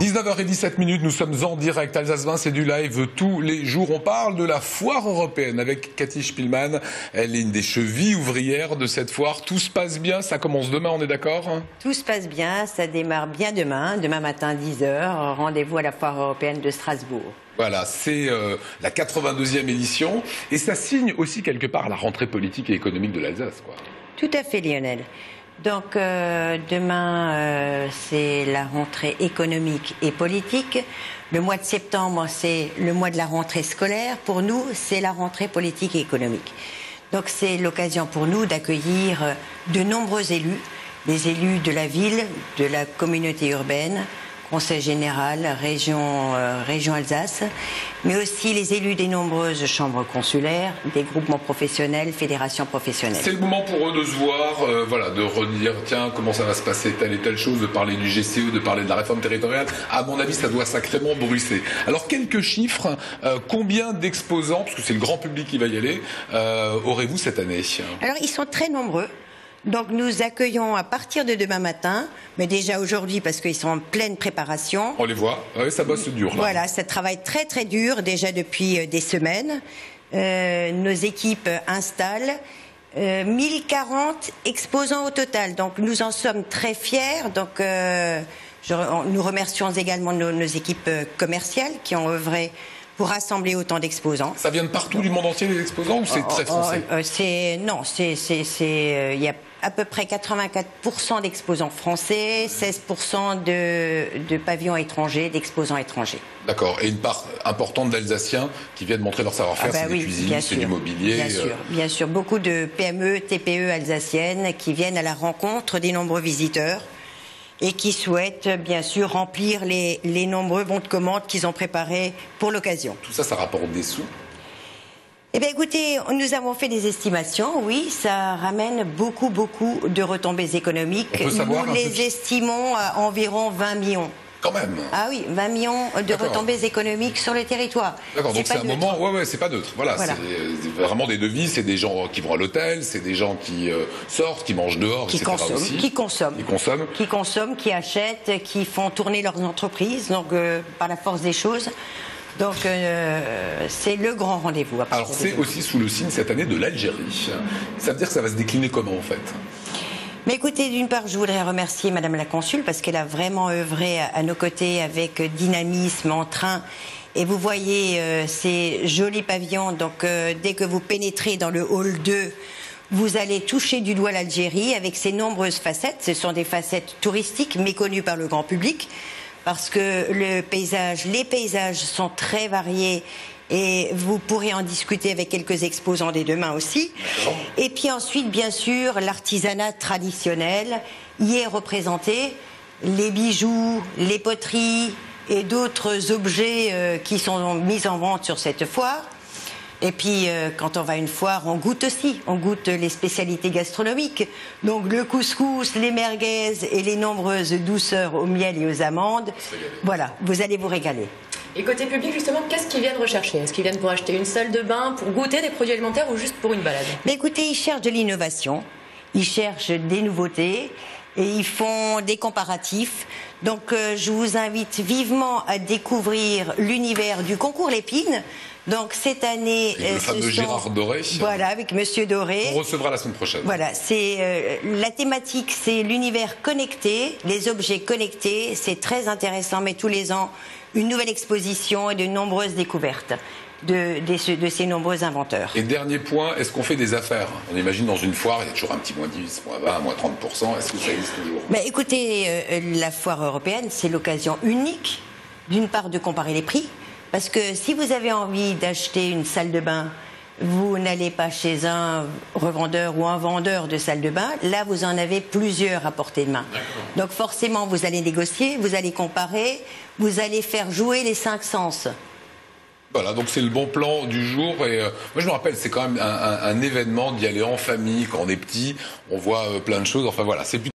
19h17, nous sommes en direct. Alsace 20, c'est du live tous les jours. On parle de la foire européenne avec Cathy Spielmann. Elle est une des chevilles ouvrières de cette foire. Tout se passe bien, ça commence demain, on est d'accord? Tout se passe bien, ça démarre bien demain matin 10h. Rendez-vous à la foire européenne de Strasbourg. Voilà, c'est la 82e édition. Et ça signe aussi quelque part la rentrée politique et économique de l'Alsace, quoi. Tout à fait, Lionel. Donc demain, c'est la rentrée économique et politique. Le mois de septembre, c'est le mois de la rentrée scolaire. Pour nous, c'est la rentrée politique et économique. Donc c'est l'occasion pour nous d'accueillir de nombreux élus, les élus de la ville, de la communauté urbaine, Conseil général, région Alsace, mais aussi les élus des nombreuses chambres consulaires, des groupements professionnels, fédérations professionnelles. C'est le moment pour eux de se voir, voilà, de redire, tiens, comment ça va se passer, telle et telle chose, de parler du GCE, de parler de la réforme territoriale. À mon avis, ça doit sacrément bruisser. Alors, quelques chiffres. Combien d'exposants, parce que c'est le grand public qui va y aller, aurez-vous cette année? Alors, ils sont très nombreux. Donc nous accueillons à partir de demain matin, mais déjà aujourd'hui parce qu'ils sont en pleine préparation. On les voit, ouais, ça bosse dur là. Voilà, ça travaille très très dur déjà depuis des semaines. Nos équipes installent 1040 exposants au total, donc nous en sommes très fiers. Donc nous remercions également nos équipes commerciales qui ont œuvré pour rassembler autant d'exposants. Ça vient de partout du monde entier, les exposants, ou c'est très français? Il y a à peu près 84% d'exposants français, 16% de pavillons étrangers, d'exposants étrangers. D'accord. Et une part importante d'Alsaciens qui viennent montrer leur savoir-faire, c'est des cuisines, c'est du mobilier. Bien sûr. Beaucoup de PME, TPE alsaciennes qui viennent à la rencontre des nombreux visiteurs et qui souhaitent bien sûr remplir les nombreux bons de commande qu'ils ont préparés pour l'occasion. Tout ça, ça rapporte des sous? Eh bien écoutez, nous avons fait des estimations, oui, ça ramène beaucoup de retombées économiques. Nous les estimons à environ 20 millions. Quand même. Ah oui, 20 millions de retombées économiques sur le territoire. D'accord, donc c'est un moment, c'est pas neutre. Voilà. C'est vraiment des devises, c'est des gens qui vont à l'hôtel, c'est des gens qui sortent, qui mangent dehors, qui consomment, qui achètent, qui font tourner leurs entreprises, donc par la force des choses. Donc c'est le grand rendez-vous. Alors c'est aussi sous le signe cette année de l'Algérie. Ça veut dire que ça va se décliner comment en fait? Mais écoutez, d'une part, je voudrais remercier Madame la Consul parce qu'elle a vraiment œuvré à nos côtés avec dynamisme, entrain. Et vous voyez ces jolis pavillons. Donc dès que vous pénétrez dans le hall 2, vous allez toucher du doigt l'Algérie avec ses nombreuses facettes. Ce sont des facettes touristiques méconnues par le grand public. Parce que les paysages sont très variés et vous pourrez en discuter avec quelques exposants dès demain aussi. Et puis ensuite, bien sûr, l'artisanat traditionnel y est représenté, les bijoux, les poteries et d'autres objets qui sont mis en vente sur cette foire. Et puis, quand on va à une foire, on goûte aussi. On goûte les spécialités gastronomiques. Donc, le couscous, les merguez et les nombreuses douceurs au miel et aux amandes. Voilà, vous allez vous régaler. Et côté public, justement, qu'est-ce qu'ils viennent rechercher? Est-ce qu'ils viennent pour acheter une salle de bain, pour goûter des produits alimentaires ou juste pour une balade? Mais écoutez, ils cherchent de l'innovation. Ils cherchent des nouveautés. Et ils font des comparatifs. Donc, je vous invite vivement à découvrir l'univers du concours Lépine. Donc cette année, le fameux Gérard Doré. Voilà, avec Monsieur Doré. On recevra la semaine prochaine. Voilà, c'est la thématique, c'est l'univers connecté, les objets connectés. C'est très intéressant, mais tous les ans une nouvelle exposition et de nombreuses découvertes de ces nombreux inventeurs. Et dernier point, est-ce qu'on fait des affaires? On imagine dans une foire, il y a toujours un petit moins 10, moins 20, moins 30%. Est-ce que ça existe toujours? Écoutez, la foire européenne, c'est l'occasion unique, d'une part, de comparer les prix. Parce que si vous avez envie d'acheter une salle de bain, vous n'allez pas chez un revendeur ou un vendeur de salle de bain. Là, vous en avez plusieurs à portée de main. Donc forcément, vous allez négocier, vous allez comparer, vous allez faire jouer les 5 sens. Voilà, donc c'est le bon plan du jour. Et moi, je me rappelle, c'est quand même un événement d'y aller en famille. Quand on est petit, on voit plein de choses. Enfin voilà, c'est plutôt